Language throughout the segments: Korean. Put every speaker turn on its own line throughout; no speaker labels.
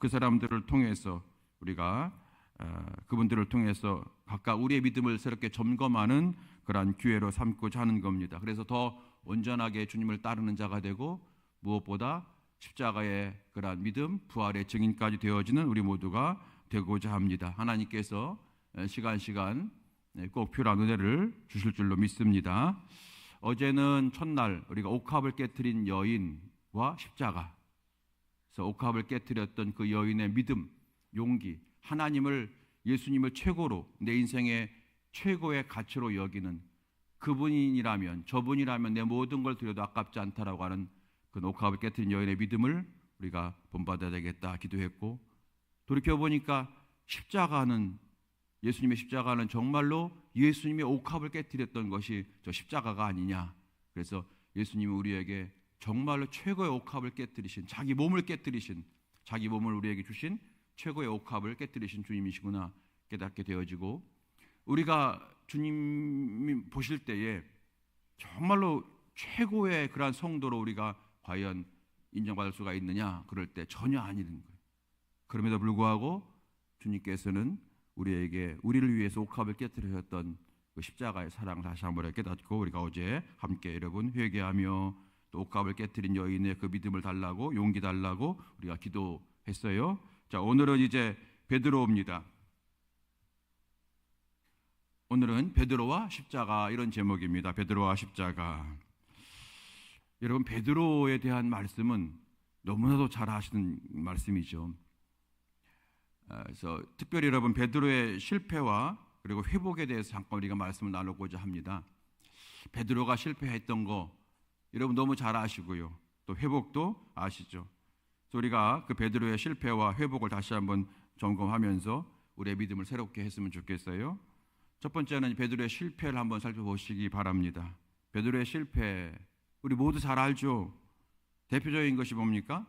그 사람들을 통해서 우리가 그분들을 통해서 각각 우리의 믿음을 새롭게 점검하는 그러한 기회로 삼고자 하는 겁니다. 그래서 더 온전하게 주님을 따르는 자가 되고 무엇보다 십자가의 그러한 믿음, 부활의 증인까지 되어지는 우리 모두가 되고자 합니다. 하나님께서 시간 꼭 필요한 은혜를 주실 줄로 믿습니다. 어제는 첫날 우리가 옥합을 깨트린 여인과 십자가, 그래서 옥합을 깨트렸던 그 여인의 믿음, 용기, 하나님을, 예수님을 최고로, 내 인생의 최고의 가치로 여기는 그분이라면, 저분이라면 내 모든 걸 드려도 아깝지 않다라고 하는 그 옥합을 깨트린 여인의 믿음을 우리가 본받아야 되겠다 기도했고, 돌이켜보니까 예수님의 십자가는 정말로 예수님의 옥합을 깨트렸던 것이 저 십자가가 아니냐. 그래서 예수님은 우리에게 정말로 최고의 옥합을 깨트리신, 자기 몸을 깨트리신, 자기 몸을 우리에게 주신 최고의 옥합을 깨트리신 주님이시구나 깨닫게 되어지고, 우리가 주님이 보실 때에 정말로 최고의 그러한 성도로 우리가 과연 인정받을 수가 있느냐, 그럴 때 전혀 아니는 거예요. 그럼에도 불구하고 주님께서는 우리를 위해서 옥합을 깨트리셨던 그 십자가의 사랑 다시 한번 깨닫고, 우리가 어제 함께 여러분 회개하며 또 옥합을 깨트린 여인의 그 믿음을 달라고, 용기 달라고 우리가 기도했어요. 자, 오늘은 이제 베드로입니다. 오늘은 베드로와 십자가, 이런 제목입니다. 베드로와 십자가. 여러분, 베드로에 대한 말씀은 너무나도 잘 아시는 말씀이죠. 그래서 특별히 여러분, 베드로의 실패와 그리고 회복에 대해서 잠깐 우리가 말씀을 나누고자 합니다. 베드로가 실패했던 거 여러분 너무 잘 아시고요, 또 회복도 아시죠. 그래서 우리가 그 베드로의 실패와 회복을 다시 한번 점검하면서 우리의 믿음을 새롭게 했으면 좋겠어요. 첫 번째는 베드로의 실패를 한번 살펴보시기 바랍니다. 베드로의 실패, 우리 모두 잘 알죠. 대표적인 것이 뭡니까?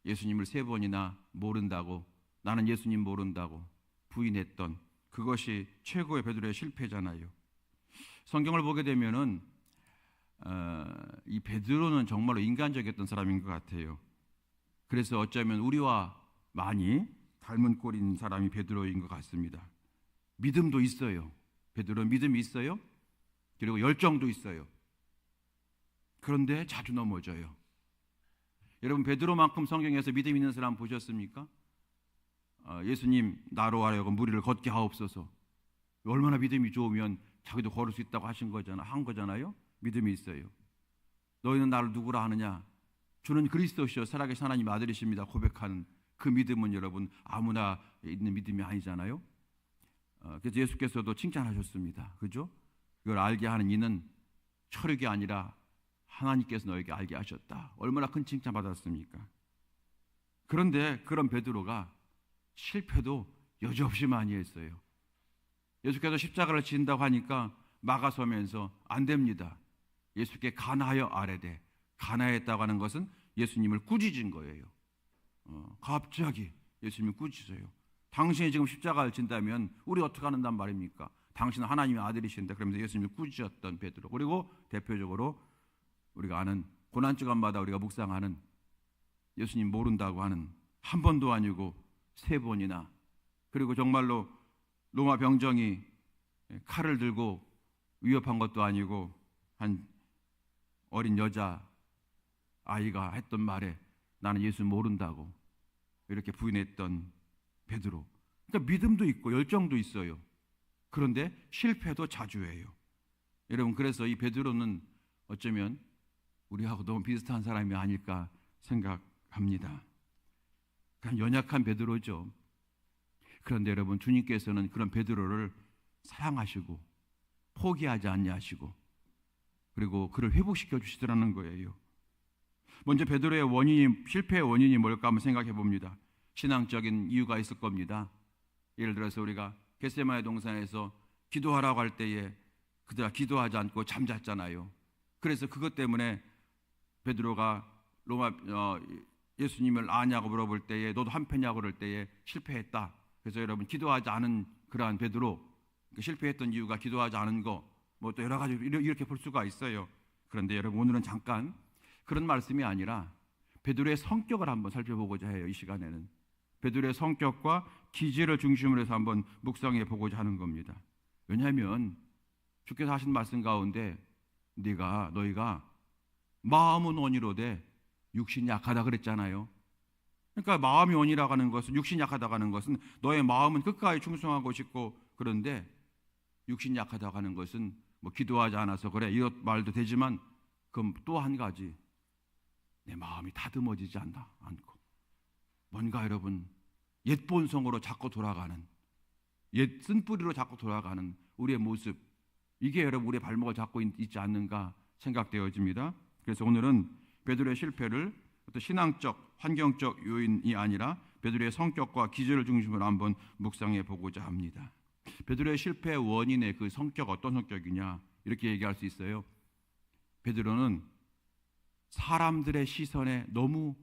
예수님을 3번이나 모른다고, 나는 예수님 모른다고 부인했던 그것이 최고의 베드로의 실패잖아요. 성경을 보게 되면은 이 베드로는 정말로 인간적이었던 사람인 것 같아요. 그래서 어쩌면 우리와 많이 닮은 꼴인 사람이 베드로인 것 같습니다. 믿음도 있어요. 베드로는 믿음이 있어요. 그리고 열정도 있어요. 그런데 자주 넘어져요. 여러분, 베드로만큼 성경에서 믿음 있는 사람 보셨습니까? 예수님, 나로 하여금 무리를 걷게 하옵소서. 얼마나 믿음이 좋으면 자기도 걸을 수 있다고 한 거잖아요. 믿음이 있어요. 너희는 나를 누구라 하느냐? 주는 그리스도시요 살아계신 하나님 아들이십니다 고백하는 그 믿음은 여러분 아무나 있는 믿음이 아니잖아요. 그래서 예수께서도 칭찬하셨습니다. 그죠? 이걸 알게 하는 이는 철육이 아니라 하나님께서 너에게 알게 하셨다. 얼마나 큰 칭찬 받았습니까? 그런데 그런 베드로가 실패도 여지없이 많이 했어요. 예수께서 십자가를 지신다고 하니까 막아서면서 안 됩니다. 예수께 간하여 아뢰되, 간하였다고 하는 것은 예수님을 꾸짖은 거예요. 갑자기 예수님을 꾸짖어요. 당신이 지금 십자가를 진다면 우리 어떻게 하는단 말입니까? 당신은 하나님의 아들이신데, 그러면서 예수님을 꾸짖었던 베드로. 그리고 대표적으로 우리가 아는 고난주간마다 우리가 묵상하는 예수님 모른다고 하는, 한 번도 아니고 3번이나, 그리고 정말로 로마 병정이 칼을 들고 위협한 것도 아니고 한 어린 여자 아이가 했던 말에 나는 예수 모른다고 이렇게 부인했던 베드로. 그러니까 믿음도 있고 열정도 있어요. 그런데 실패도 자주 해요. 여러분, 그래서 이 베드로는 어쩌면 우리하고 너무 비슷한 사람이 아닐까 생각합니다. 그냥 연약한 베드로죠. 그런데 여러분, 주님께서는 그런 베드로를 사랑하시고 포기하지 않냐 하시고, 그리고 그를 회복시켜 주시더라는 거예요. 먼저 베드로의 실패의 원인이 뭘까 한번 생각해 봅니다. 신앙적인 이유가 있을 겁니다. 예를 들어서 우리가 겟세마네 동산에서 기도하라고 할 때에 그들아 기도하지 않고 잠잤잖아요. 그래서 그것 때문에 베드로가 예수님을 아냐고 물어볼 때에 너도 한패냐고 그럴 때에 실패했다. 그래서 여러분, 기도하지 않은 그러한 베드로, 실패했던 이유가 기도하지 않은 거, 뭐 또 여러 가지 이렇게 볼 수가 있어요. 그런데 여러분, 오늘은 잠깐 그런 말씀이 아니라 베드로의 성격을 한번 살펴보고자 해요. 이 시간에는 베드로의 성격과 기질을 중심으로 해서 한번 묵상해 보고자 하는 겁니다. 왜냐하면 주께서 하신 말씀 가운데 너희가 마음은 원이로되 육신이 약하다 그랬잖아요. 그러니까 마음이 원이라고 하는 것은, 육신이 약하다고 하는 것은 너의 마음은 끝까지 충성하고 싶고, 그런데 육신이 약하다고 하는 것은 뭐 기도하지 않아서 그래 이런 말도 되지만, 그럼 또 한 가지, 내 마음이 다듬어지지 않고 뭔가 여러분 옛 본성으로 자꾸 돌아가는, 옛 쓴뿌리로 자꾸 돌아가는 우리의 모습, 이게 여러분 우리의 발목을 잡고 있지 않는가 생각되어집니다. 그래서 오늘은 베드로의 실패를 어떤 신앙적, 환경적 요인이 아니라 베드로의 성격과 기질을 중심으로 한번 묵상해 보고자 합니다. 베드로의 실패의 원인의 그 성격, 어떤 성격이냐, 이렇게 얘기할 수 있어요. 베드로는 사람들의 시선에 너무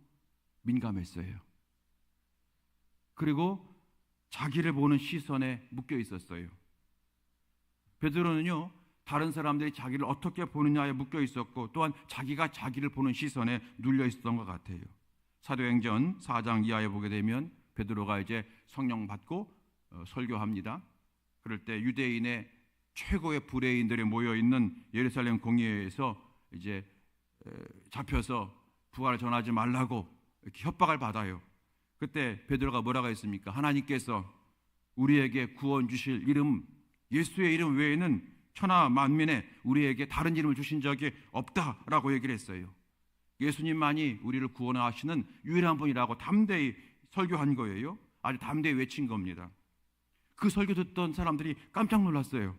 민감했어요. 그리고 자기를 보는 시선에 묶여 있었어요. 베드로는요, 다른 사람들이 자기를 어떻게 보느냐에 묶여 있었고, 또한 자기가 자기를 보는 시선에 눌려 있었던 것 같아요. 사도행전 4장 이하에 보게 되면 베드로가 이제 성령 받고 설교합니다. 그럴 때 유대인의 최고의 불의인들이 모여 있는 예루살렘 공회에서 이제 잡혀서 부활을 전하지 말라고 이렇게 협박을 받아요. 그때 베드로가 뭐라고 했습니까? 하나님께서 우리에게 구원 주실 이름, 예수의 이름 외에는 천하 만민에 우리에게 다른 이름을 주신 적이 없다라고 얘기를 했어요. 예수님만이 우리를 구원하시는 유일한 분이라고 담대히 설교한 거예요. 아주 담대히 외친 겁니다. 그 설교 듣던 사람들이 깜짝 놀랐어요.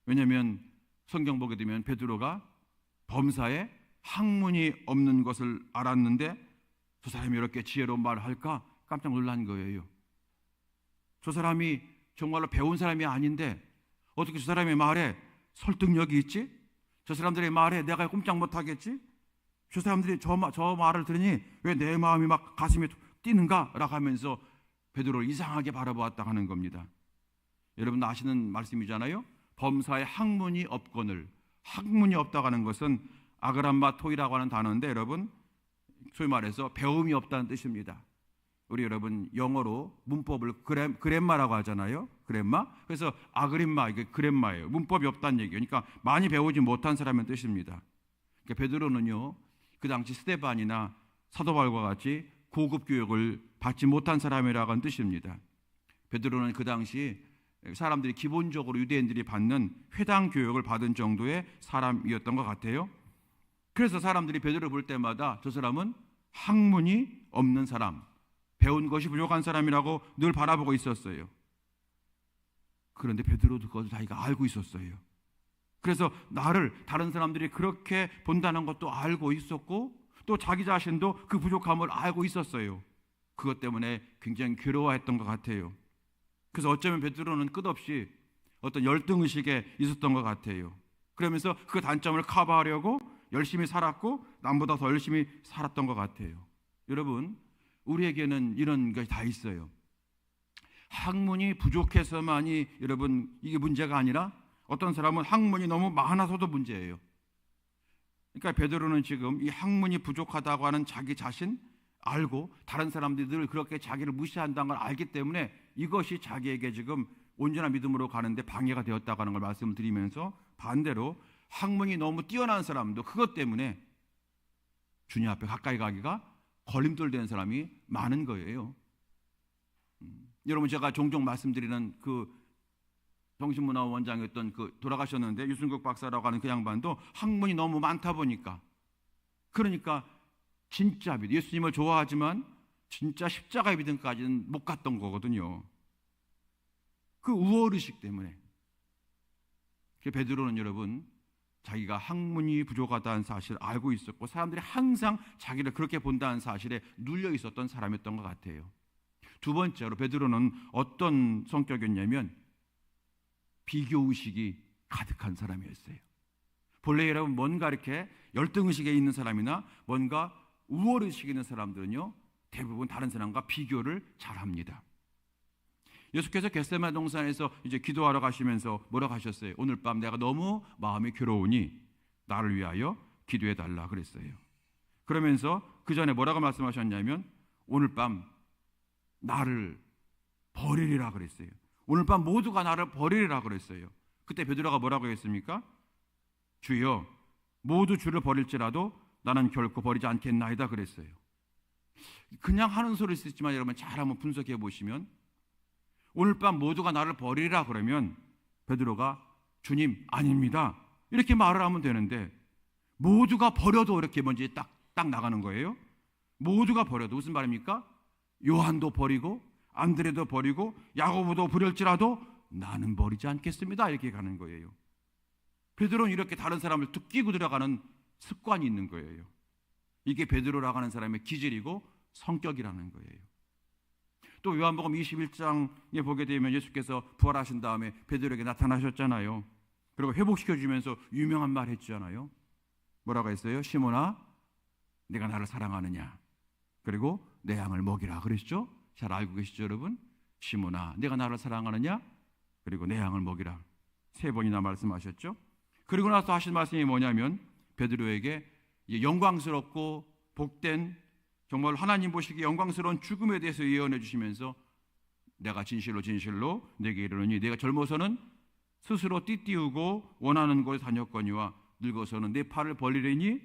왜냐하면 성경 보게 되면 베드로가 범사에 학문이 없는 것을 알았는데 저 사람이 이렇게 지혜로운 말을 할까 깜짝 놀란 거예요. 저 사람이 정말로 배운 사람이 아닌데 어떻게 저 사람의 말에 설득력이 있지? 저 사람들의 말에 내가 꼼짝 못하겠지? 저 사람들이 저 말을 들으니 왜 내 마음이 막 가슴이 뛰는가? 라고 하면서 베드로를 이상하게 바라보았다 하는 겁니다. 여러분 아시는 말씀이잖아요. 범사에 학문이 없거늘, 학문이 없다고 하는 것은 아그람마토이라고 하는 단어인데, 여러분 소위 말해서 배움이 없다는 뜻입니다. 우리 여러분 영어로 문법을 그램마라고 하잖아요. 그램마. 그래서 아그림마, 이게 그램마예요. 문법이 없다는 얘기예요. 그러니까 많이 배우지 못한 사람의 뜻입니다. 그러니까 베드로는요, 그 당시 스데반이나 사도 바울과 같이 고급 교육을 받지 못한 사람이라고 하는 뜻입니다. 베드로는 그 당시 사람들이 기본적으로 유대인들이 받는 회당 교육을 받은 정도의 사람이었던 것 같아요. 그래서 사람들이 베드로를 볼 때마다 저 사람은 학문이 없는 사람, 배운 것이 부족한 사람이라고 늘 바라보고 있었어요. 그런데 베드로도 그것을 자기가 알고 있었어요. 그래서 나를 다른 사람들이 그렇게 본다는 것도 알고 있었고, 또 자기 자신도 그 부족함을 알고 있었어요. 그것 때문에 굉장히 괴로워했던 것 같아요. 그래서 어쩌면 베드로는 끝없이 어떤 열등의식에 있었던 것 같아요. 그러면서 그 단점을 커버하려고 열심히 살았고 남보다 더 열심히 살았던 것 같아요. 여러분, 우리에게는 이런 것이 다 있어요. 학문이 부족해서만이 여러분 이게 문제가 아니라 어떤 사람은 학문이 너무 많아서도 문제예요. 그러니까 베드로는 지금 이 학문이 부족하다고 하는 자기 자신 알고, 다른 사람들이 늘 그렇게 자기를 무시한다는 걸 알기 때문에 이것이 자기에게 지금 온전한 믿음으로 가는데 방해가 되었다고 하는 걸 말씀드리면서, 반대로 학문이 너무 뛰어난 사람도 그것 때문에 주님 앞에 가까이 가기가 걸림돌 되는 사람이 많은 거예요. 여러분 제가 종종 말씀드리는 그 정신문화 원장이었던 그 돌아가셨는데 유승국 박사라고 하는 그 양반도 학문이 너무 많다 보니까, 그러니까 진짜 예수님을 좋아하지만 진짜 십자가의 믿음까지는 못 갔던 거거든요. 그 우월의식 때문에. 베드로는 여러분 자기가 학문이 부족하다는 사실을 알고 있었고, 사람들이 항상 자기를 그렇게 본다는 사실에 눌려 있었던 사람이었던 것 같아요. 두 번째로 베드로는 어떤 성격이었냐면 비교의식이 가득한 사람이었어요. 본래 여러분 뭔가 이렇게 열등의식에 있는 사람이나 뭔가 우월의식이 있는 사람들은요, 대부분 다른 사람과 비교를 잘합니다. 예수께서 겟세마네 동산에서 이제 기도하러 가시면서 뭐라고 하셨어요? 오늘 밤 내가 너무 마음이 괴로우니 나를 위하여 기도해 달라 그랬어요. 그러면서 그 전에 뭐라고 말씀하셨냐면 오늘 밤 나를 버리리라 그랬어요. 오늘 밤 모두가 나를 버리리라 그랬어요. 그때 베드로가 뭐라고 했습니까? 주여, 모두 주를 버릴지라도 나는 결코 버리지 않겠나이다 그랬어요. 그냥 하는 소리일 수 있지만 여러분 잘 한번 분석해 보시면 오늘 밤 모두가 나를 버리라 그러면 베드로가 주님 아닙니다 이렇게 말을 하면 되는데, 모두가 버려도 이렇게 먼저 딱 나가는 거예요. 모두가 버려도 무슨 말입니까? 요한도 버리고 안드레도 버리고 야고보도 버릴지라도 나는 버리지 않겠습니다 이렇게 가는 거예요. 베드로는 이렇게 다른 사람을 툭 끼고 들어가는 습관이 있는 거예요. 이게 베드로라고 하는 사람의 기질이고 성격이라는 거예요. 또 요한복음 21장에 보게 되면 예수께서 부활하신 다음에 베드로에게 나타나셨잖아요. 그리고 회복시켜주면서 유명한 말 했잖아요. 뭐라고 했어요? 시몬아, 네가 나를 사랑하느냐? 그리고 내 양을 먹이라 그랬죠? 잘 알고 계시죠 여러분? 시몬아, 네가 나를 사랑하느냐? 그리고 내 양을 먹이라 3번이나 말씀하셨죠? 그리고 나서 하신 말씀이 뭐냐면 베드로에게 영광스럽고 복된, 정말 하나님 보시기에 영광스러운 죽음에 대해서 예언해 주시면서 내가 진실로 진실로 내게 이르노니 내가 젊어서는 스스로 띠띠우고 원하는 곳에 다녔거니와 늙어서는 내 팔을 벌리려니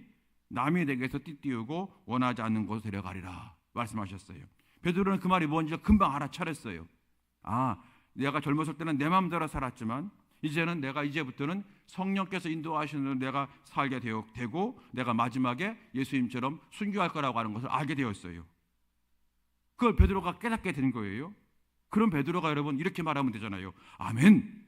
남이 내게서 띠띠우고 원하지 않는 곳에 데려가리라 말씀하셨어요. 베드로는 그 말이 뭔지 금방 알아차렸어요. 아, 내가 젊었을 때는 내 마음대로 살았지만 이제는 내가 이제부터는 성령께서 인도하시는 대로 내가 살게 되고 내가 마지막에 예수님처럼 순교할 거라고 하는 것을 알게 되었어요. 그걸 베드로가 깨닫게 된 거예요. 그럼 베드로가 여러분 이렇게 말하면 되잖아요. 아멘,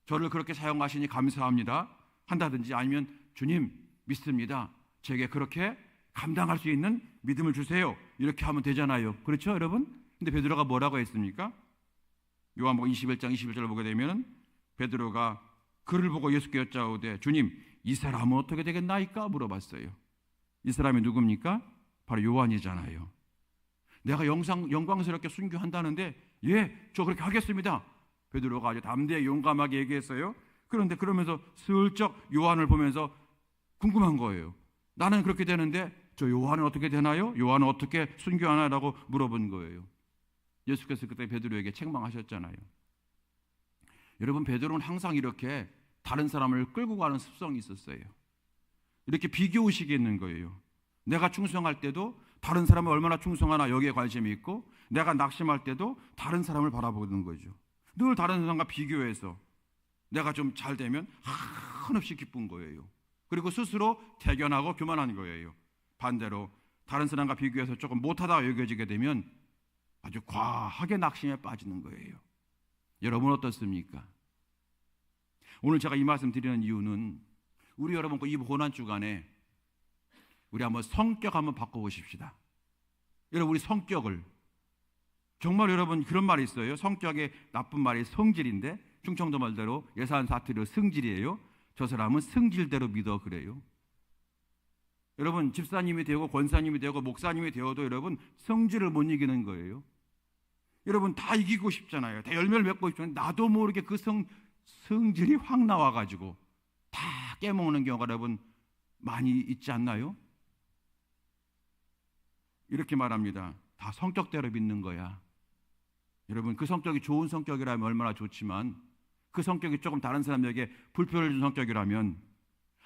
저를 그렇게 사용하시니 감사합니다 한다든지, 아니면 주님 믿습니다, 제게 그렇게 감당할 수 있는 믿음을 주세요 이렇게 하면 되잖아요. 그렇죠 여러분? 근데 베드로가 뭐라고 했습니까? 요한복음 21장 21절을 보게 되면 베드로가 그를 보고 예수께 여짜오되 주님 이 사람은 어떻게 되겠나이까 물어봤어요. 이 사람이 누굽니까? 바로 요한이잖아요. 내가 영광스럽게 순교한다는데 예, 저 그렇게 하겠습니다. 베드로가 아주 담대히 용감하게 얘기했어요. 그런데 그러면서 슬쩍 요한을 보면서 궁금한 거예요. 나는 그렇게 되는데 저 요한은 어떻게 되나요? 요한은 어떻게 순교하나라고 물어본 거예요. 예수께서 그때 베드로에게 책망하셨잖아요. 여러분 베드로는 항상 이렇게 다른 사람을 끌고 가는 습성이 있었어요. 이렇게 비교의식이 있는 거예요. 내가 충성할 때도 다른 사람이 얼마나 충성하나 여기에 관심이 있고, 내가 낙심할 때도 다른 사람을 바라보는 거죠. 늘 다른 사람과 비교해서 내가 좀 잘 되면 한없이 기쁜 거예요. 그리고 스스로 태견하고 교만한 거예요. 반대로 다른 사람과 비교해서 조금 못하다고 여겨지게 되면 아주 과하게 낙심에 빠지는 거예요. 여러분 어떻습니까? 오늘 제가 이 말씀 드리는 이유는 우리 여러분 이 고난 주간에 우리 한번 성격 한번 바꿔보십시다. 여러분 우리 성격을, 정말 여러분 그런 말이 있어요. 성격의 나쁜 말이 성질인데 충청도 말대로 예산 사투리로 성질이에요. 저 사람은 성질대로 믿어 그래요. 여러분 집사님이 되고 권사님이 되고 목사님이 되어도 여러분 성질을 못 이기는 거예요. 여러분 다 이기고 싶잖아요. 다 열매를 맺고 싶잖아요. 나도 모르게 그 성질이 확 나와가지고 다 깨먹는 경우가 여러분 많이 있지 않나요? 이렇게 말합니다. 다 성격대로 믿는 거야. 여러분 그 성격이 좋은 성격이라면 얼마나 좋지만 그 성격이 조금 다른 사람에게 불편을 준 성격이라면,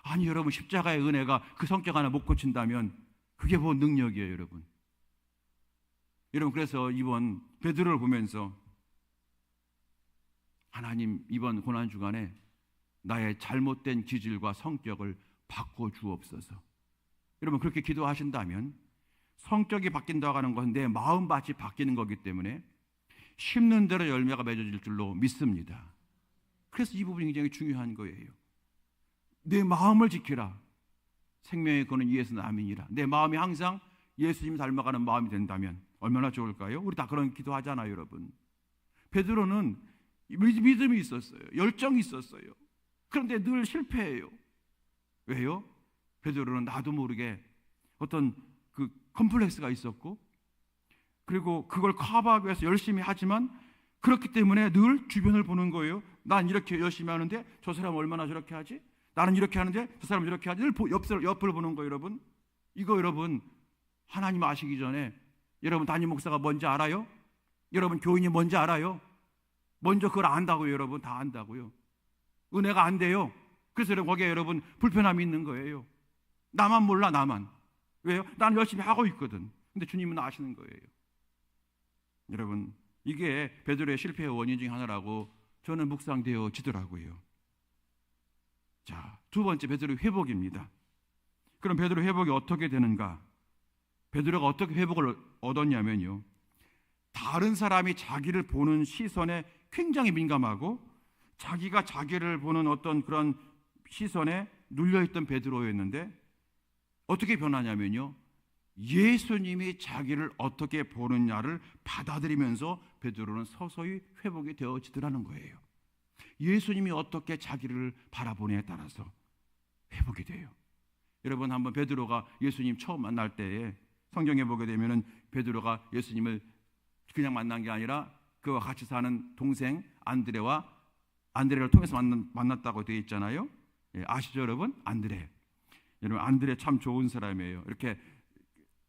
아니 여러분 십자가의 은혜가 그 성격 하나 못 고친다면 그게 뭐 능력이에요 여러분. 여러분 그래서 이번 베드로를 보면서 하나님 이번 고난 주간에 나의 잘못된 기질과 성격을 바꿔주옵소서. 여러분 그렇게 기도하신다면 성격이 바뀐다고 하는 것은 내 마음밭이 바뀌는 거기 때문에 심는 대로 열매가 맺어질 줄로 믿습니다. 그래서 이 부분이 굉장히 중요한 거예요. 내 마음을 지키라. 생명의 근원 이에서는 아멘이라. 내 마음이 항상 예수님 닮아가는 마음이 된다면 얼마나 좋을까요? 우리 다 그런 기도하잖아요 여러분. 베드로는 믿음이 있었어요. 열정이 있었어요. 그런데 늘 실패해요. 왜요? 베드로는 나도 모르게 어떤 그 컴플렉스가 있었고, 그리고 그걸 커버하기 위해서 열심히 하지만 그렇기 때문에 늘 주변을 보는 거예요. 난 이렇게 열심히 하는데 저 사람은 얼마나 저렇게 하지? 나는 이렇게 하는데 저 사람은 저렇게 하지? 늘 옆을 보는 거예요 여러분. 이거 여러분 하나님 아시기 전에 여러분 담임 목사가 뭔지 알아요? 여러분 교인이 뭔지 알아요? 먼저 그걸 안다고요. 여러분 다 안다고요. 은혜가 안 돼요. 그래서 거기에 여러분 불편함이 있는 거예요. 나만 몰라. 나만. 왜요? 나는 열심히 하고 있거든. 근데 주님은 아시는 거예요. 여러분 이게 베드로의 실패의 원인 중 하나라고 저는 묵상되어지더라고요. 자, 두 번째 베드로의 회복입니다. 그럼 베드로의 회복이 어떻게 되는가? 베드로가 어떻게 회복을 얻었냐면요, 다른 사람이 자기를 보는 시선에 굉장히 민감하고 자기가 자기를 보는 어떤 그런 시선에 눌려있던 베드로였는데 어떻게 변하냐면요, 예수님이 자기를 어떻게 보느냐를 받아들이면서 베드로는 서서히 회복이 되어지더라는 거예요. 예수님이 어떻게 자기를 바라보느냐에 따라서 회복이 돼요. 여러분 한번 베드로가 예수님 처음 만날 때에 성경에 보게 되면은 베드로가 예수님을 그냥 만난 게 아니라 그와 같이 사는 동생 안드레를 통해서 만났다고 되어 있잖아요. 예, 아시죠 여러분? 안드레. 여러분 안드레 참 좋은 사람이에요. 이렇게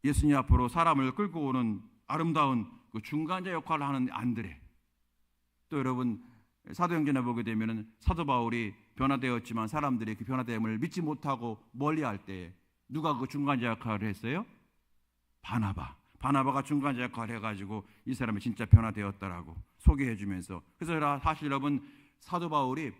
예수님 앞으로 사람을 끌고 오는 아름다운 그 중간자 역할을 하는 안드레. 또 여러분 사도행전에 보게 되면은 사도 바울이 변화되었지만 사람들이 그 변화됨을 믿지 못하고 멀리할 때 누가 그 중간자 역할을 했어요? 바나바가 중간자 역할을 해가지고 이 사람이 진짜 변화되었다라고 소개해주면서, 그래서 사실 여러분 사도 바울이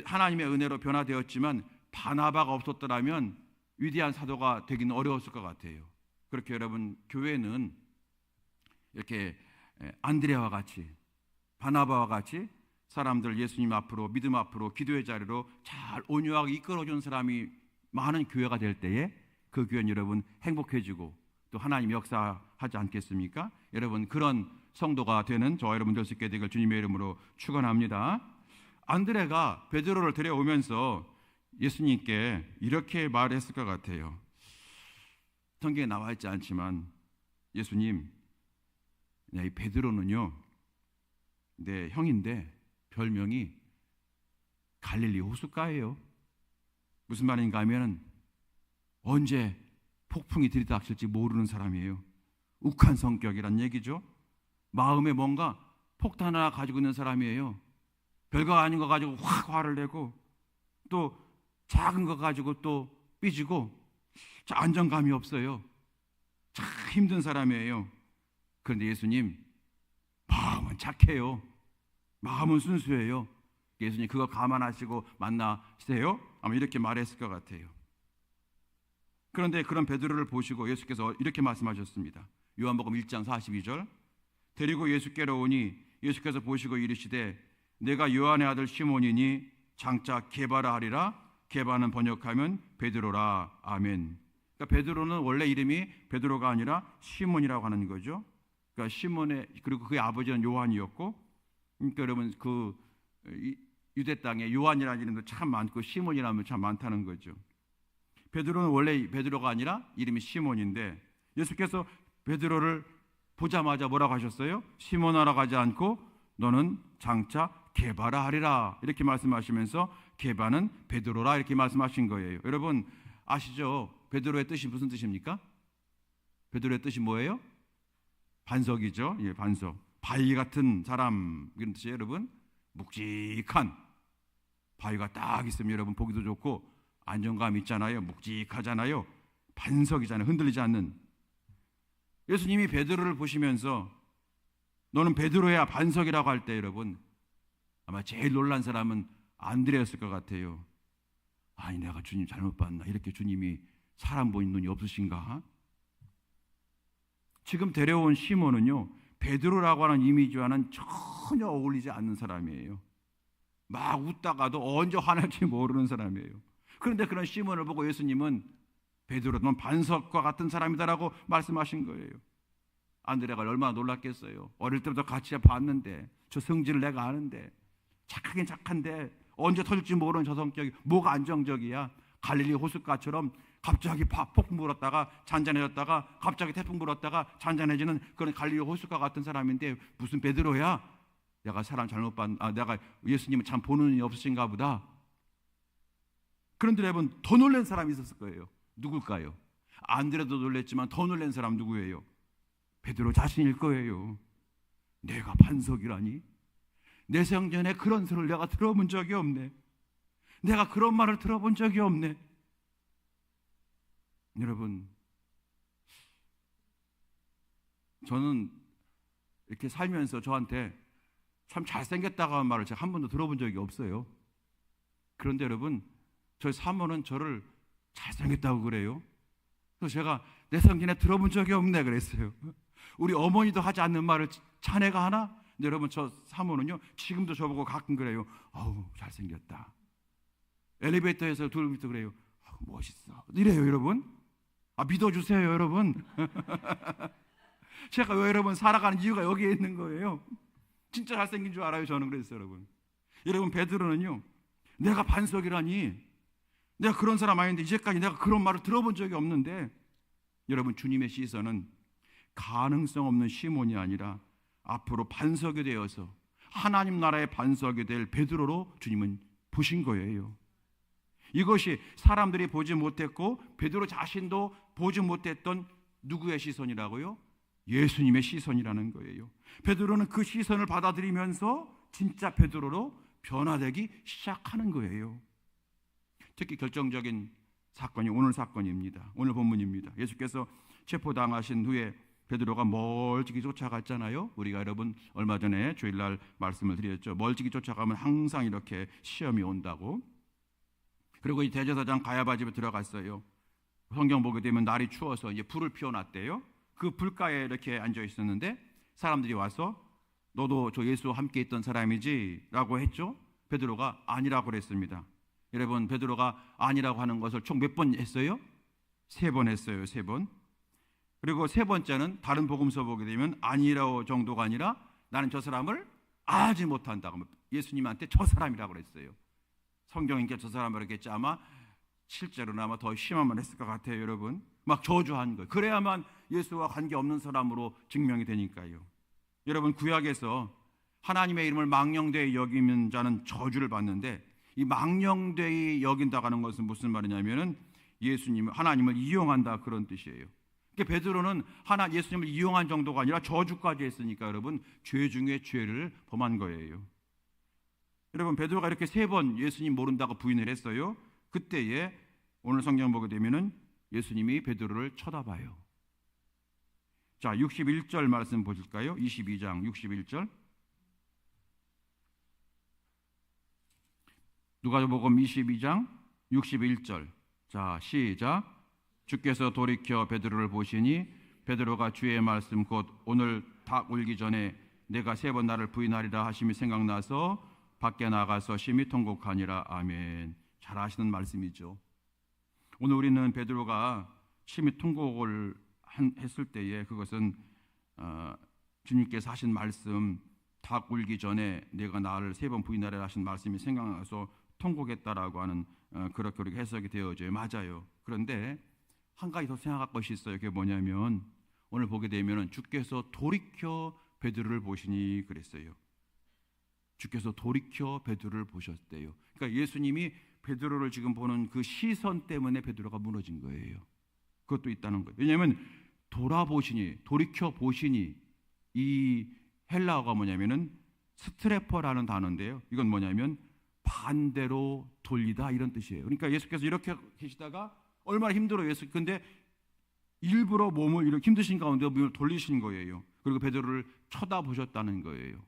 하나님의 은혜로 변화되었지만 바나바가 없었더라면 위대한 사도가 되기는 어려웠을 것 같아요. 그렇게 여러분 교회는 이렇게 안드레와 같이 바나바와 같이 사람들 예수님 앞으로 믿음 앞으로 기도의 자리로 잘 온유하게 이끌어준 사람이 많은 교회가 될 때에 그 교회는 여러분 행복해지고 또 하나님 역사하지 않겠습니까? 여러분 그런 성도가 되는 저와 여러분 될 수 있게 되길 주님의 이름으로 축원합니다. 안드레가 베드로를 데려오면서 예수님께 이렇게 말했을 것 같아요. 성경에 나와 있지 않지만 예수님, 이 베드로는요 내 형인데 별명이 갈릴리 호숫가예요. 무슨 말인가 하면 언제 폭풍이 들이닥칠지 모르는 사람이에요. 욱한 성격이란 얘기죠. 마음에 뭔가 폭탄 하나 가지고 있는 사람이에요. 별거 아닌 거 가지고 확 화를 내고 또 작은 거 가지고 또 삐지고 안정감이 없어요. 참 힘든 사람이에요. 그런데 예수님 마음은 착해요. 마음은 순수해요. 예수님 그거 감안하시고 만나세요? 아마 이렇게 말했을 것 같아요. 그런데 그런 베드로를 보시고 예수께서 이렇게 말씀하셨습니다. 요한복음 1장 42절, 데리고 예수께로 오니 예수께서 보시고 이르시되 내가 요한의 아들 시몬이니 장차 게바라 하리라. 게바는 번역하면 베드로라. 아멘. 그러니까 베드로는 원래 이름이 베드로가 아니라 시몬이라고 하는 거죠. 그러니까 시몬의, 그리고 그의 아버지는 요한이었고, 그러니까 여러분 그 유대 땅에 요한이라는 이름도 참 많고 시몬이라면 참 많다는 거죠. 베드로는 원래 베드로가 아니라 이름이 시몬인데 예수께서 베드로를 보자마자 뭐라고 하셨어요? 시몬아라고 하지 않고 너는 장차 게바라 하리라 이렇게 말씀하시면서 게바는 베드로라 이렇게 말씀하신 거예요. 여러분 아시죠? 베드로의 뜻이 무슨 뜻입니까? 베드로의 뜻이 뭐예요? 반석이죠. 예, 반석. 바위 같은 사람 이런 뜻이에요. 여러분 묵직한 바위가 딱 있으면 여러분 보기도 좋고 안정감 있잖아요. 묵직하잖아요. 반석이잖아요. 흔들리지 않는. 예수님이 베드로를 보시면서 너는 베드로야 반석이라고 할 때 여러분 아마 제일 놀란 사람은 안드레였을 것 같아요. 아니 내가 주님 잘못 봤나? 이렇게 주님이 사람 보는 눈이 없으신가? 지금 데려온 시몬은요 베드로라고 하는 이미지와는 전혀 어울리지 않는 사람이에요. 막 웃다가도 언제 화날지 모르는 사람이에요. 그런데 그런 시몬을 보고 예수님은 베드로 넌 반석과 같은 사람이다라고 말씀하신 거예요. 안드레가 얼마나 놀랐겠어요. 어릴 때부터 같이 봤는데 저 성질을 내가 아는데 착하긴 착한데 언제 터질지 모르는 저 성격이 뭐가 안정적이야. 갈릴리 호숫가처럼 갑자기 폭풍 불었다가 잔잔해졌다가 갑자기 태풍 불었다가 잔잔해지는 그런 갈릴리 호숫가 같은 사람인데 무슨 베드로야? 내가 사람 잘못 내가 예수님은 참 보는 눈이 없으신가 보다. 그런데 여러분 더 놀란 사람이 있었을 거예요. 누굴까요? 안드레도 놀랬지만 더 놀란 사람 누구예요? 베드로 자신일 거예요. 내가 반석이라니? 내 생전에 그런 소리를 내가 들어본 적이 없네. 내가 그런 말을 들어본 적이 없네. 여러분, 저는 이렇게 살면서 저한테 참 잘생겼다고 하는 말을 제가 한 번도 들어본 적이 없어요. 그런데 여러분, 저희 사모는 저를 잘생겼다고 그래요. 그래서 제가 내 생전에 들어본 적이 없네 그랬어요. 우리 어머니도 하지 않는 말을 자네가 하나? 근데 여러분, 저 사모는요 지금도 저보고 가끔 그래요. 어우, 잘생겼다. 엘리베이터에서 둘부터 그래요. 어우, 멋있어. 이래요 여러분. 믿어주세요 여러분. 제가 왜 여러분 살아가는 이유가 여기에 있는 거예요. 진짜 잘생긴 줄 알아요. 저는 그랬어요 여러분. 여러분, 베드로는요, 내가 반석이라니, 내가 그런 사람 아닌데 이제까지 내가 그런 말을 들어본 적이 없는데, 여러분, 주님의 시선은 가능성 없는 시몬이 아니라 앞으로 반석이 되어서 하나님 나라의 반석이 될 베드로로 주님은 보신 거예요. 이것이 사람들이 보지 못했고 베드로 자신도 보지 못했던 누구의 시선이라고요? 예수님의 시선이라는 거예요. 베드로는 그 시선을 받아들이면서 진짜 베드로로 변화되기 시작하는 거예요. 특히 결정적인 사건이 오늘 사건입니다. 오늘 본문입니다. 예수께서 체포당하신 후에 베드로가 멀찍이 쫓아갔잖아요. 우리가 여러분 얼마 전에 주일날 말씀을 드렸죠. 멀찍이 쫓아가면 항상 이렇게 시험이 온다고. 그리고 이 대제사장 가야바 집에 들어갔어요. 성경 보게 되면 날이 추워서 이제 불을 피워놨대요. 그 불가에 이렇게 앉아 있었는데 사람들이 와서 너도 저 예수와 함께 있던 사람이지? 라고 했죠. 베드로가 아니라고 그랬습니다. 여러분, 베드로가 아니라고 하는 것을 총 몇 번 했어요? 3번 했어요. 3번. 그리고 3번째는 다른 복음서 보게 되면 아니라고 정도가 아니라 나는 저 사람을 알지 못한다고, 예수님한테 저 사람이라고 그랬어요. 성경인께 저 사람을 했겠지. 아마 실제로는 아마 더 심한 말 했을 것 같아요. 여러분, 막 저주한 거예요. 그래야만 예수와 관계없는 사람으로 증명이 되니까요. 여러분, 구약에서 하나님의 이름을 망령되이 여기는 자는 저주를 받는데, 이 망령되이 여긴다고 하는 것은 무슨 말이냐면은 예수님, 하나님을 이용한다, 그런 뜻이에요. 그러니까 베드로는 예수님을 이용한 정도가 아니라 저주까지 했으니까 여러분, 죄 중에 죄를 범한 거예요. 여러분, 베드로가 이렇게 3번 예수님 모른다고 부인을 했어요. 그때에 오늘 성경 보게 되면은 예수님이 베드로를 쳐다봐요. 자, 61절 말씀 보실까요? 22장 61절. 누가복음 22장 61절. 자, 시작. 주께서 돌이켜 베드로를 보시니 베드로가 주의 말씀 곧 오늘 닭 울기 전에 내가 3번 나를 부인하리라 하심이 생각나서 밖에 나가서 심히 통곡하니라. 아멘. 잘 아시는 말씀이죠. 오늘 우리는 베드로가 심히 통곡을 했을 때에 그것은 주님께서 하신 말씀, 닭 울기 전에 내가 나를 3번 부인하리라 하신 말씀이 생각나서 통곡했다라고 하는 그렇게 해석이 되어져요. 맞아요. 그런데 한 가지 더 생각할 것이 있어요. 그게 뭐냐면 오늘 보게 되면 주께서 돌이켜 베드로를 보시니 그랬어요. 주께서 돌이켜 베드로를 보셨대요. 그러니까 예수님이 베드로를 지금 보는 그 시선 때문에 베드로가 무너진 거예요. 그것도 있다는 거예요. 왜냐하면 돌아보시니, 돌이켜 보시니, 이 헬라어가 뭐냐면은 스트레퍼라는 단어인데요. 이건 뭐냐면 반대로 돌리다, 이런 뜻이에요. 그러니까 예수께서 이렇게 계시다가 얼마나 힘들어요. 예수. 근데 일부러 몸을 이렇게 힘드신 가운데 몸을 돌리신 거예요. 그리고 베드로를 쳐다보셨다는 거예요.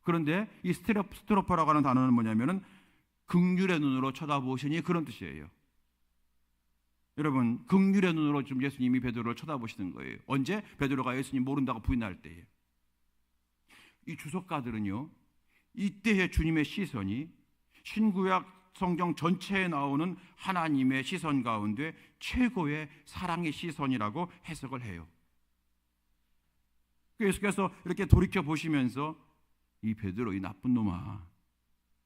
그런데 이 스트로퍼라고 하는 단어는 뭐냐면은 긍휼의 눈으로 쳐다보시니, 그런 뜻이에요. 여러분, 긍휼의 눈으로 좀 예수님이 베드로를 쳐다보시는 거예요. 언제? 베드로가 예수님 모른다고 부인할 때에. 이 주석가들은요, 이때의 주님의 시선이 신구약 성경 전체에 나오는 하나님의 시선 가운데 최고의 사랑의 시선이라고 해석을 해요. 예수께서 이렇게 돌이켜 보시면서 이 베드로, 이 나쁜 놈아,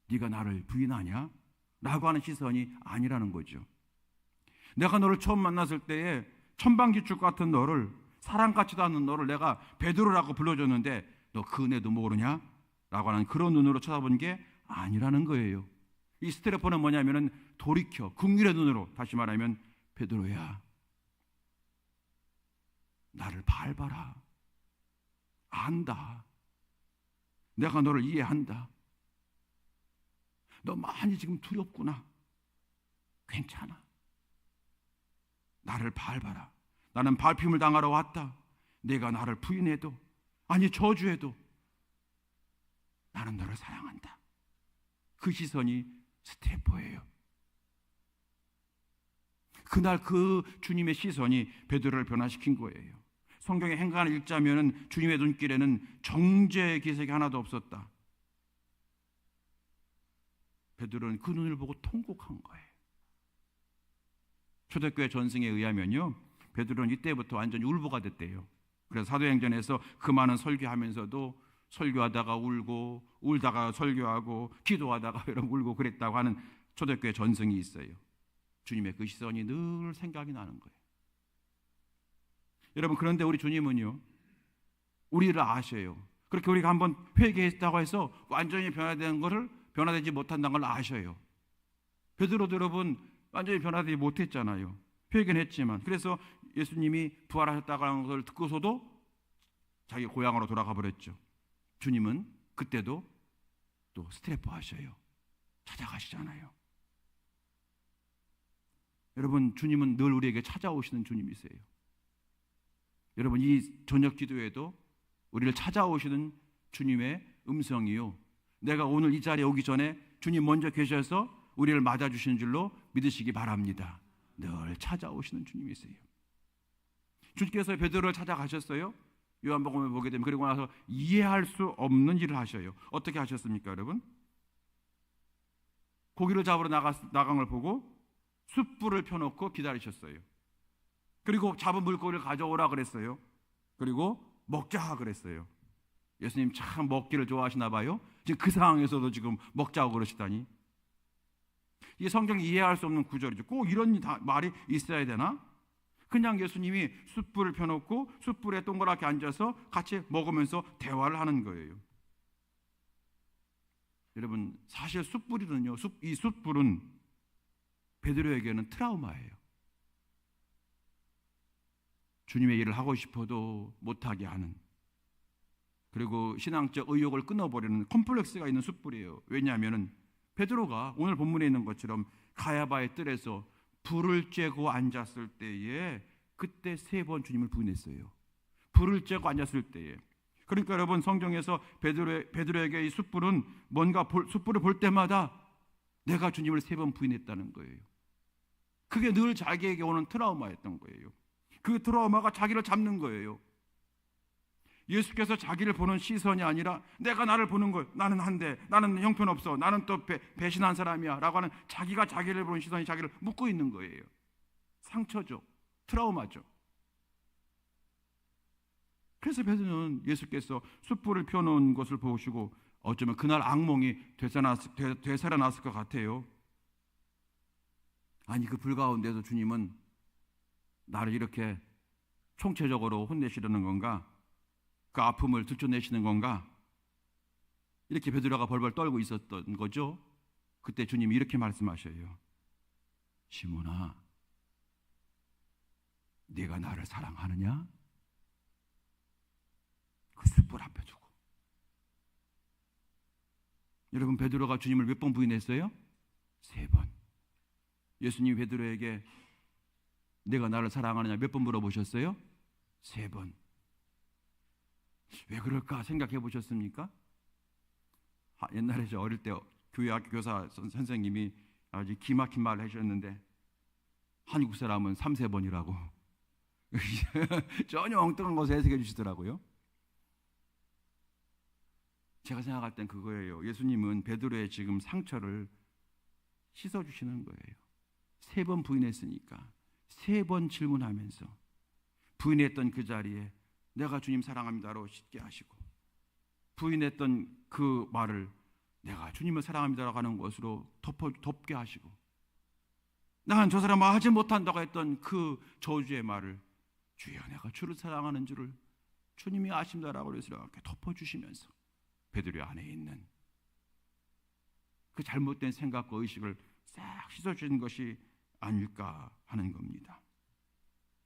네가 나를 부인하냐? 라고 하는 시선이 아니라는 거죠. 내가 너를 처음 만났을 때에 천방지축 같은 너를, 사람 같지도 않은 너를 내가 베드로라고 불러줬는데 너 그 은혜도 모르냐? 라고 하는 그런 눈으로 쳐다본 게 아니라는 거예요. 이 스트레퍼는 뭐냐면은 돌이켜, 긍휼의 눈으로, 다시 말하면 베드로야, 나를 밟아라. 안다. 내가 너를 이해한다. 너 많이 지금 두렵구나. 괜찮아. 나를 밟아라. 나는 밟힘을 당하러 왔다. 내가 나를 부인해도, 아니 저주해도 나는 너를 사랑한다. 그 시선이 스테퍼예요. 그날 그 주님의 시선이 베드로를 변화시킨 거예요. 성경의 행간을 읽자면 주님의 눈길에는 정죄의 기색이 하나도 없었다. 베드로는 그 눈을 보고 통곡한 거예요. 초대교회 전승에 의하면요, 베드로는 이때부터 완전히 울보가 됐대요. 그래서 사도행전에서 그 많은 설교하면서도 설교하다가 울고, 울다가 설교하고, 기도하다가 여러분 울고 그랬다고 하는 초대교회 전승이 있어요. 주님의 그 시선이 늘 생각이 나는 거예요. 여러분, 그런데 우리 주님은요, 우리를 아셔요. 그렇게 우리가 한번 회개했다고 해서 완전히 변화된 것을 변화되지 못한다는 걸 아셔요. 베드로도 여러분 완전히 변화되지 못했잖아요. 회개는 했지만. 그래서 예수님이 부활하셨다고 하는 것을 듣고서도 자기 고향으로 돌아가 버렸죠. 주님은 그때도 또 스트레퍼 하셔요. 찾아가시잖아요. 여러분, 주님은 늘 우리에게 찾아오시는 주님이세요. 여러분, 이 저녁 기도에도 우리를 찾아오시는 주님의 음성이요, 내가 오늘 이 자리에 오기 전에 주님 먼저 계셔서 우리를 맞아주시는 줄로 믿으시기 바랍니다. 늘 찾아오시는 주님이세요. 주님께서 베드로를 찾아가셨어요. 요한복음에 보게 되면 그리고 나서 이해할 수 없는 일을 하셔요. 어떻게 하셨습니까, 여러분? 고기를 잡으러 나간 걸 보고 숯불을 펴놓고 기다리셨어요. 그리고 잡은 물고기를 가져오라 그랬어요. 그리고 먹자 그랬어요. 예수님 참 먹기를 좋아하시나 봐요. 지금 그 상황에서도 지금 먹자고 그러시다니. 이게 성경이 이해할 수 없는 구절이죠. 꼭 이런 말이 있어야 되나? 그냥 예수님이 숯불을 펴놓고 숯불에 동그랗게 앉아서 같이 먹으면서 대화를 하는 거예요. 여러분, 사실 숯불은요, 이 숯불은 베드로에게는 트라우마예요. 주님의 일을 하고 싶어도 못하게 하는, 그리고 신앙적 의욕을 끊어버리는 컴플렉스가 있는 숯불이에요. 왜냐하면 베드로가 오늘 본문에 있는 것처럼 가야바의 뜰에서 불을 쬐고 앉았을 때에 그때 3번 주님을 부인했어요. 불을 쬐고 앉았을 때에. 그러니까 여러분, 성경에서 베드로에게 이 숯불은 뭔가 숯불을 볼 때마다 내가 주님을 3번 부인했다는 거예요. 그게 늘 자기에게 오는 트라우마였던 거예요. 그 트라우마가 자기를 잡는 거예요. 예수께서 자기를 보는 시선이 아니라 내가 나를 보는 것, 나는 한데, 나는 형편없어, 나는 또 배신한 사람이야 라고 하는 자기가 자기를 보는 시선이 자기를 묶고 있는 거예요. 상처죠. 트라우마죠. 그래서 베드로는 예수께서 숯불을 펴놓은 것을 보시고 어쩌면 그날 악몽이 되살아났을 것 같아요. 아니, 그 불 가운데서 주님은 나를 이렇게 총체적으로 혼내시려는 건가? 그 아픔을 들춰내시는 건가? 이렇게 베드로가 벌벌 떨고 있었던 거죠. 그때 주님이 이렇게 말씀하셔요. 시몬아, 네가 나를 사랑하느냐? 그 숯불 앞에 두고. 여러분, 베드로가 주님을 몇 번 부인했어요? 3번. 예수님이 베드로에게 내가 나를 사랑하느냐 몇 번 물어보셨어요? 3번. 왜 그럴까 생각해 보셨습니까? 옛날에 저 어릴 때 교회 학교 교사 선생님이 아주 기막힌 말을 하셨는데, 한국 사람은 3-4번이라고 전혀 엉뚱한 것을 해석해 주시더라고요. 제가 생각할 땐 그거예요. 예수님은 베드로의 지금 상처를 씻어주시는 거예요. 3번 부인했으니까 3번 질문하면서 부인했던 그 자리에 내가 주님 사랑합니다로 씻게 하시고, 부인했던 그 말을 내가 주님을 사랑합니다라고 하는 것으로 덮게 하시고, 나는 저 사람을 하지 못한다고 했던 그 저주의 말을 주여 내가 주를 사랑하는 줄을 주님이 아십니다라고 해서 이렇게 덮어주시면서 베드로 안에 있는 그 잘못된 생각과 의식을 싹 씻어주는 것이 아닐까 하는 겁니다.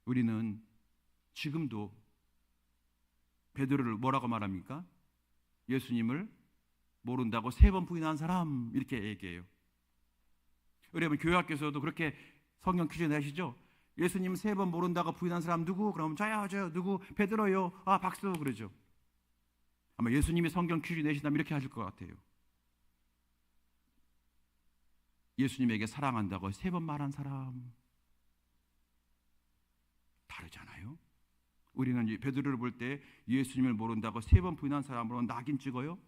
우리는 지금도 베드로를 뭐라고 말합니까? 예수님을 모른다고 3번 부인한 사람 이렇게 얘기해요. 여러분 교회 학교에서도 그렇게 성경 퀴즈 내시죠? 예수님 3번 모른다고 부인한 사람 누구? 그러면 저요 누구? 베드로요. 아 박수 그러죠. 아마 예수님이 성경 퀴즈 내신다면 이렇게 하실 것 같아요. 예수님에게 사랑한다고 3번 말한 사람. 다르잖아요. 우리는 베드로를 볼 때 예수님을 모른다고 3번 부인한 사람으로 낙인 찍어요.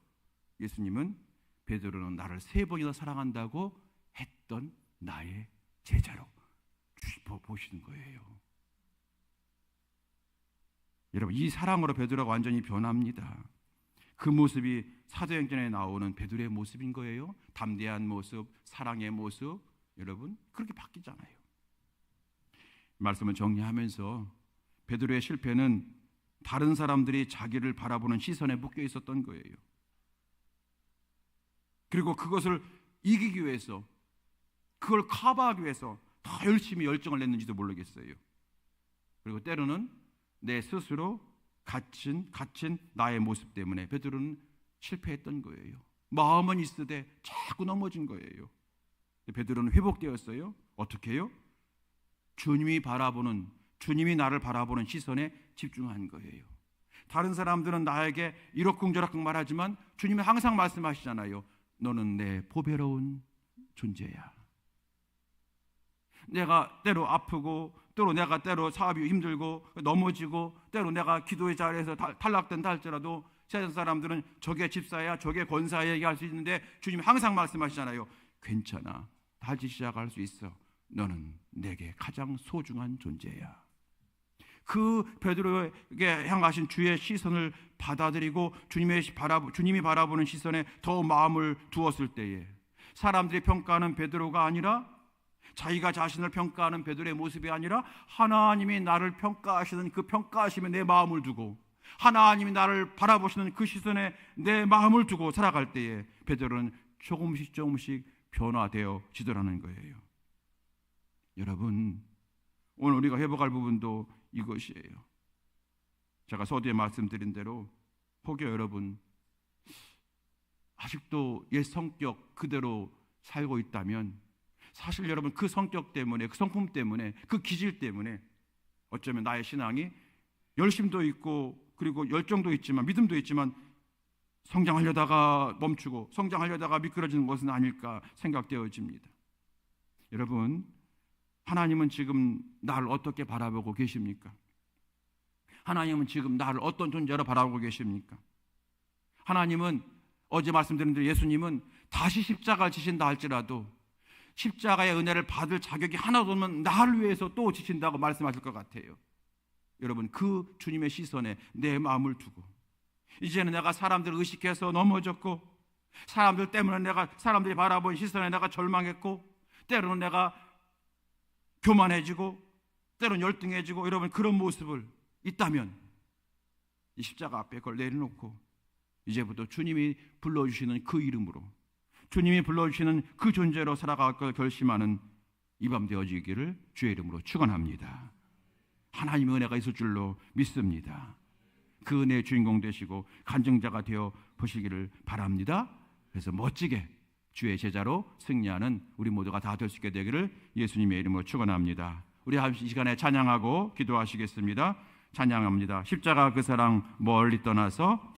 예수님은 베드로는 나를 3번이나 사랑한다고 했던 나의 제자로 보시는 거예요. 여러분 이 사랑으로 베드로가 완전히 변합니다. 그 모습이 사도행전에 나오는 베드로의 모습인 거예요. 담대한 모습, 사랑의 모습, 여러분 그렇게 바뀌잖아요. 말씀을 정리하면서 베드로의 실패는 다른 사람들이 자기를 바라보는 시선에 묶여 있었던 거예요. 그리고 그것을 이기기 위해서, 그걸 커버하기 위해서 더 열심히 열정을 냈는지도 모르겠어요. 그리고 때로는 내 스스로 갇힌 나의 모습 때문에 베드로는 실패했던 거예요. 마음은 있으되 자꾸 넘어진 거예요. 베드로는 회복되었어요. 어떻게 해요? 주님이 나를 바라보는 시선에 집중한 거예요. 다른 사람들은 나에게 이러쿵저러쿵 말하지만 주님이 항상 말씀하시잖아요. 너는 내 보배로운 존재야. 내가 때로 아프고 내가 때로 사업이 힘들고 넘어지고 때로 내가 기도의 자리에서 탈락된다 할지라도 세상 사람들은 저게 집사야 저게 권사야 얘기할 수 있는데 주님이 항상 말씀하시잖아요. 괜찮아. 다시 시작할 수 있어. 너는 내게 가장 소중한 존재야. 그 베드로에게 향하신 주의 시선을 받아들이고 주님이 바라보는 시선에 더 마음을 두었을 때에 사람들이 평가하는 베드로가 아니라 자기가 자신을 평가하는 베드로의 모습이 아니라 하나님이 나를 평가하시는 그 평가하심에 내 마음을 두고 하나님이 나를 바라보시는 그 시선에 내 마음을 두고 살아갈 때에 베드로는 조금씩 변화되어지더라는 거예요. 여러분 오늘 우리가 회복할 부분도 이것이에요. 제가 서두에 말씀드린 대로 혹여 여러분 아직도 옛 성격 그대로 살고 있다면 사실 여러분 그 성격 때문에 그 성품 때문에 그 기질 때문에 어쩌면 나의 신앙이 열심도 있고 그리고 열정도 있지만 믿음도 있지만 성장하려다가 멈추고 성장하려다가 미끄러지는 것은 아닐까 생각되어집니다. 여러분 하나님은 지금 나를 어떻게 바라보고 계십니까? 하나님은 지금 나를 어떤 존재로 바라보고 계십니까? 하나님은 어제 말씀드린 대로 예수님은 다시 십자가를 지신다 할지라도 십자가의 은혜를 받을 자격이 하나도 없는 나를 위해서 또 지신다고 말씀하실 것 같아요. 여러분 그 주님의 시선에 내 마음을 두고 이제는 내가 사람들을 의식해서 넘어졌고 사람들 때문에 사람들이 바라본 시선에 내가 절망했고 때로는 내가 교만해지고 때로는 열등해지고 여러분 그런 모습을 있다면 이 십자가 앞에 그걸 내려놓고 이제부터 주님이 불러주시는 그 이름으로 주님이 불러주시는 그 존재로 살아갈 걸 결심하는 이 밤 되어지기를 주의 이름으로 축원합니다. 하나님의 은혜가 있을 줄로 믿습니다. 그 은혜의 주인공 되시고 간증자가 되어 보시기를 바랍니다. 그래서 멋지게 주의 제자로 승리하는 우리 모두가 다 될 수 있게 되기를 예수님의 이름으로 축원합니다. 우리 이 시간에 찬양하고 기도하시겠습니다. 찬양합니다. 십자가 그 사랑 멀리 떠나서